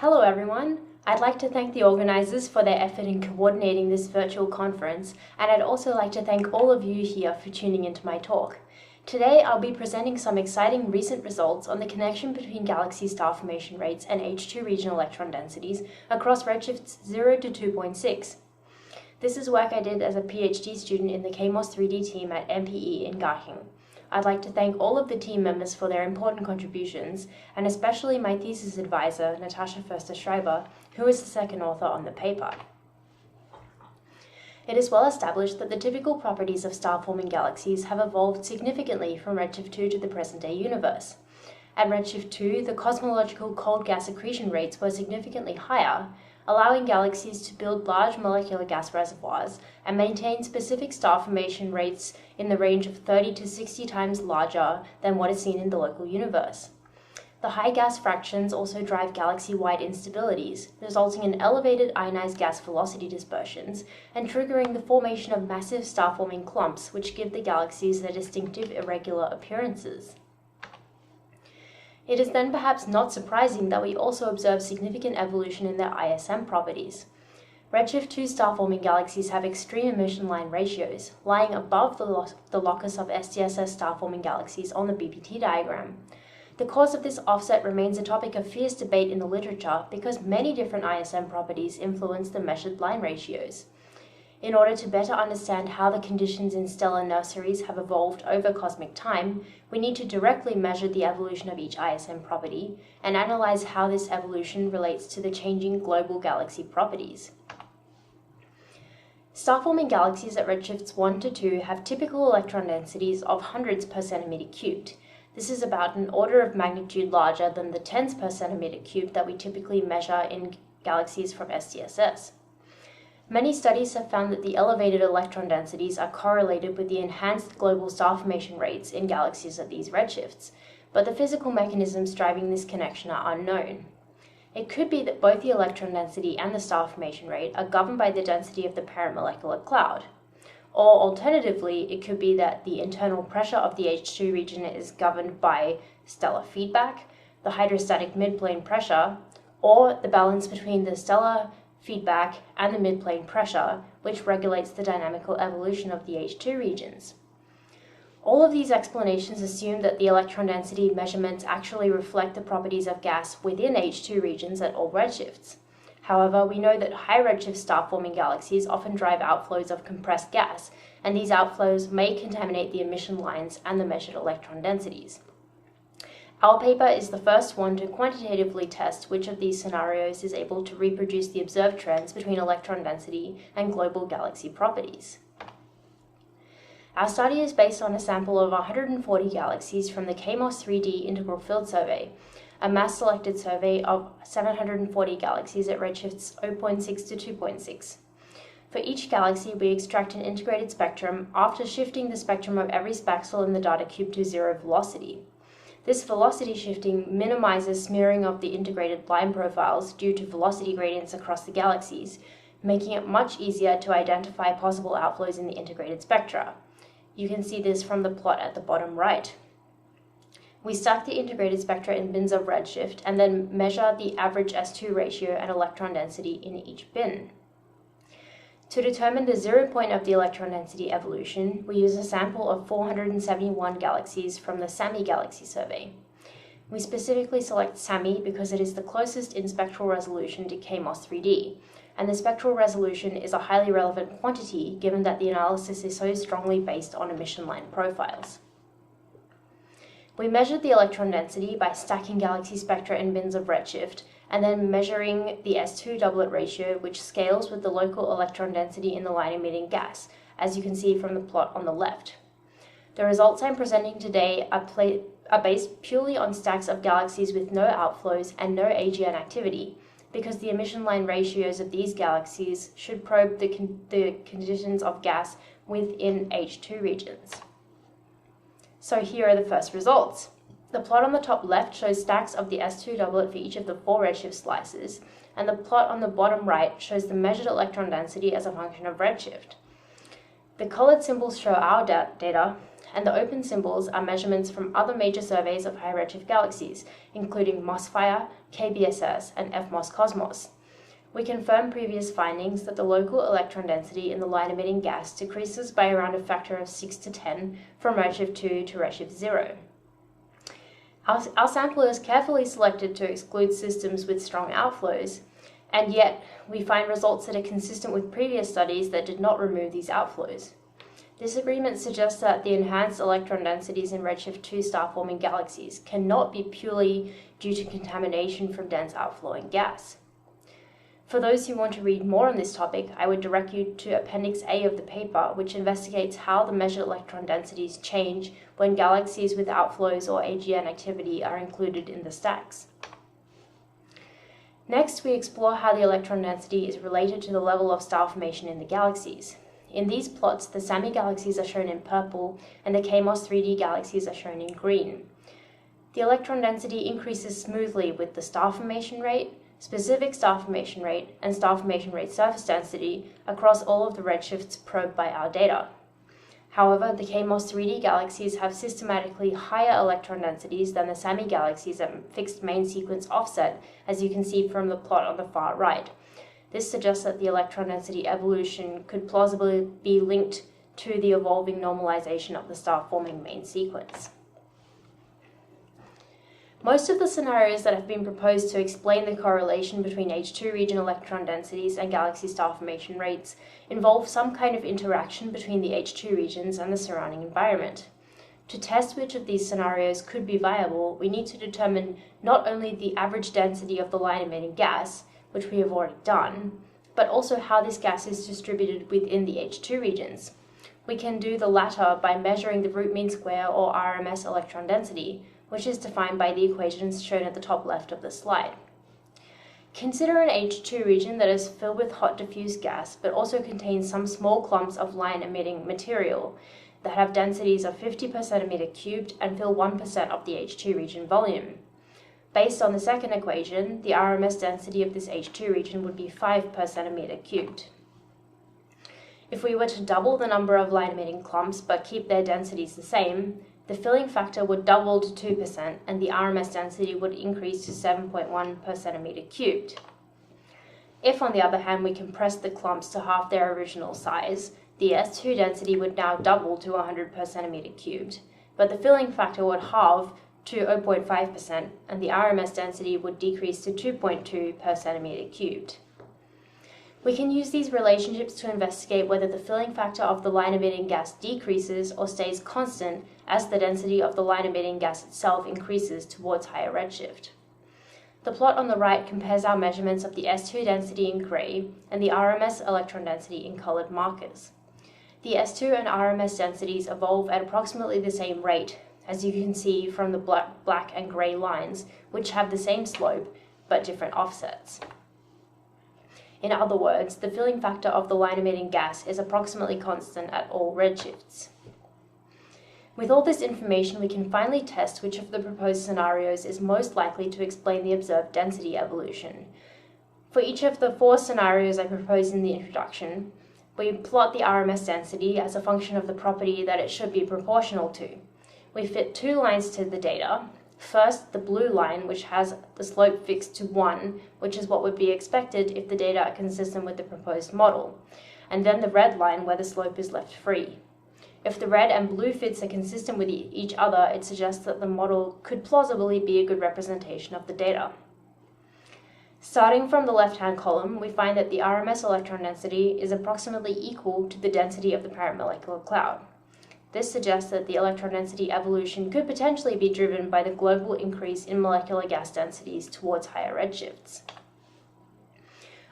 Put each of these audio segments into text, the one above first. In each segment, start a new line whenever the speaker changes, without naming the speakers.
Hello everyone! I'd like to thank the organisers for their effort in coordinating this virtual conference, and I'd also like to thank all of you here for tuning into my talk. Today I'll be presenting some exciting recent results on the connection between galaxy star formation rates and H2 region electron densities across redshifts 0 to 2.6. This is work I did as a PhD student in the KMOS 3D team at MPE in Garching. I'd like to thank all of the team members for their important contributions, and especially my thesis advisor, Natasha Förster-Schreiber, who is the second author on the paper. It is well established that the typical properties of star-forming galaxies have evolved significantly from Redshift 2 to the present-day universe. At Redshift 2, the cosmological cold gas accretion rates were significantly higher, allowing galaxies to build large molecular gas reservoirs and maintain specific star formation rates in the range of 30 to 60 times larger than what is seen in the local universe. The high gas fractions also drive galaxy-wide instabilities, resulting in elevated ionized gas velocity dispersions and triggering the formation of massive star-forming clumps, which give the galaxies their distinctive irregular appearances. It is then perhaps not surprising that we also observe significant evolution in their ISM properties. Redshift 2 star-forming galaxies have extreme emission line ratios, lying above the locus of SDSS star-forming galaxies on the BPT diagram. The cause of this offset remains a topic of fierce debate in the literature because many different ISM properties influence the measured line ratios. In order to better understand how the conditions in stellar nurseries have evolved over cosmic time, we need to directly measure the evolution of each ISM property and analyze how this evolution relates to the changing global galaxy properties. Star-forming galaxies at redshifts 1 to 2 have typical electron densities of hundreds per centimeter cubed. This is about an order of magnitude larger than the tens per centimeter cubed that we typically measure in galaxies from SDSS. Many studies have found that the elevated electron densities are correlated with the enhanced global star formation rates in galaxies at these redshifts, but the physical mechanisms driving this connection are unknown. It could be that both the electron density and the star formation rate are governed by the density of the parent molecular cloud. Or alternatively, it could be that the internal pressure of the H2 region is governed by stellar feedback, the hydrostatic midplane pressure, or the balance between the stellar feedback and the midplane pressure, which regulates the dynamical evolution of the H2 regions. All of these explanations assume that the electron density measurements actually reflect the properties of gas within H2 regions at all redshifts. However, we know that high redshift star-forming galaxies often drive outflows of compressed gas, and these outflows may contaminate the emission lines and the measured electron densities. Our paper is the first one to quantitatively test which of these scenarios is able to reproduce the observed trends between electron density and global galaxy properties. Our study is based on a sample of 140 galaxies from the KMOS 3D Integral Field Survey, a mass-selected survey of 740 galaxies at redshifts 0.6 to 2.6. For each galaxy, we extract an integrated spectrum after shifting the spectrum of every spaxel in the data cube to zero velocity. This velocity shifting minimizes smearing of the integrated line profiles due to velocity gradients across the galaxies, making it much easier to identify possible outflows in the integrated spectra. You can see this from the plot at the bottom right. We stack the integrated spectra in bins of redshift and then measure the average S2 ratio and electron density in each bin. To determine the 0 point of the electron density evolution, we use a sample of 471 galaxies from the SAMI galaxy survey. We specifically select SAMI because it is the closest in spectral resolution to KMOS 3D, and the spectral resolution is a highly relevant quantity given that the analysis is so strongly based on emission line profiles. We measured the electron density by stacking galaxy spectra in bins of redshift, and then measuring the S2 doublet ratio, which scales with the local electron density in the line-emitting gas, as you can see from the plot on the left. The results I'm presenting today are based purely on stacks of galaxies with no outflows and no AGN activity, because the emission line ratios of these galaxies should probe the conditions of gas within H2 regions. So here are the first results. The plot on the top left shows stacks of the S2 doublet for each of the 4 redshift slices, and the plot on the bottom right shows the measured electron density as a function of redshift. The colored symbols show our data, and the open symbols are measurements from other major surveys of high redshift galaxies, including MOSFIRE, KBSS, and FMOS-COSMOS. We confirm previous findings that the local electron density in the line-emitting gas decreases by around a factor of 6 to 10 from redshift 2 to redshift 0. Our sample is carefully selected to exclude systems with strong outflows, and yet we find results that are consistent with previous studies that did not remove these outflows. This agreement suggests that the enhanced electron densities in redshift 2 star-forming galaxies cannot be purely due to contamination from dense outflowing gas. For those who want to read more on this topic, I would direct you to Appendix A of the paper, which investigates how the measured electron densities change when galaxies with outflows or AGN activity are included in the stacks. Next, we explore how the electron density is related to the level of star formation in the galaxies. In these plots, the SAMI galaxies are shown in purple, and the KMOS 3D galaxies are shown in green. The electron density increases smoothly with the star formation rate, specific star formation rate, and star formation rate surface density across all of the redshifts probed by our data. However, the KMOS 3D galaxies have systematically higher electron densities than the SAMI galaxies at fixed main sequence offset, as you can see from the plot on the far right. This suggests that the electron density evolution could plausibly be linked to the evolving normalization of the star-forming main sequence. Most of the scenarios that have been proposed to explain the correlation between H2 region electron densities and galaxy star formation rates involve some kind of interaction between the H2 regions and the surrounding environment. To test which of these scenarios could be viable, we need to determine not only the average density of the line-emitting gas, which we have already done, but also how this gas is distributed within the H2 regions. We can do the latter by measuring the root mean square or RMS electron density, which is defined by the equations shown at the top left of the slide. Consider an H2 region that is filled with hot diffuse gas, but also contains some small clumps of line-emitting material that have densities of 50 per centimeter cubed and fill 1% of the H2 region volume. Based on the second equation, the RMS density of this H2 region would be 5 per centimeter cubed. If we were to double the number of line-emitting clumps but keep their densities the same, the filling factor would double to 2% and the RMS density would increase to 7.1 per centimeter cubed. If, on the other hand, we compress the clumps to half their original size, the S2 density would now double to 100 per centimeter cubed, but the filling factor would halve to 0.5% and the RMS density would decrease to 2.2 per centimeter cubed. We can use these relationships to investigate whether the filling factor of the line-emitting gas decreases or stays constant as the density of the line-emitting gas itself increases towards higher redshift. The plot on the right compares our measurements of the S2 density in gray and the RMS electron density in colored markers. The S2 and RMS densities evolve at approximately the same rate, as you can see from the black and gray lines, which have the same slope but different offsets. In other words, the filling factor of the line-emitting gas is approximately constant at all redshifts. With all this information, we can finally test which of the proposed scenarios is most likely to explain the observed density evolution. For each of the 4 scenarios I proposed in the introduction, we plot the RMS density as a function of the property that it should be proportional to. We fit 2 lines to the data. First, the blue line, which has the slope fixed to 1, which is what would be expected if the data are consistent with the proposed model, and then the red line, where the slope is left free. If the red and blue fits are consistent with each other, it suggests that the model could plausibly be a good representation of the data. Starting from the left-hand column, we find that the RMS electron density is approximately equal to the density of the parent molecular cloud. This suggests that the electron density evolution could potentially be driven by the global increase in molecular gas densities towards higher redshifts.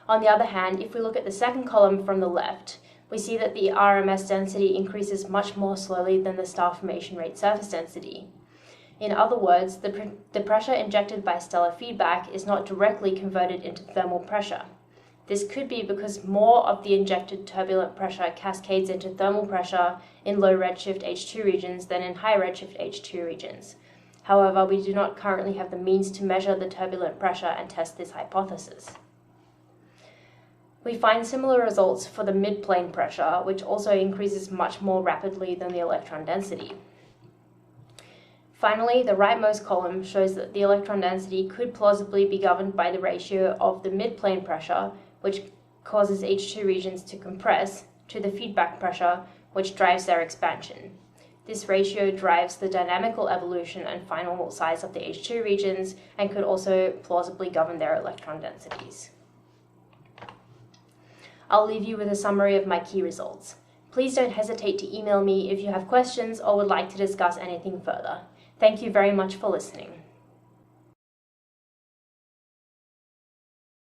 On the other hand, if we look at the second column from the left, we see that the RMS density increases much more slowly than the star formation rate surface density. In other words, the pressure injected by stellar feedback is not directly converted into thermal pressure. This could be because more of the injected turbulent pressure cascades into thermal pressure in low redshift H2 regions than in high redshift H2 regions. However, we do not currently have the means to measure the turbulent pressure and test this hypothesis. We find similar results for the mid-plane pressure, which also increases much more rapidly than the electron density. Finally, the rightmost column shows that the electron density could plausibly be governed by the ratio of the midplane pressure, which causes H2 regions to compress, to the feedback pressure, which drives their expansion. This ratio drives the dynamical evolution and final size of the H2 regions and could also plausibly govern their electron densities. I'll leave you with a summary of my key results. Please don't hesitate to email me if you have questions or would like to discuss anything further. Thank you very much for listening.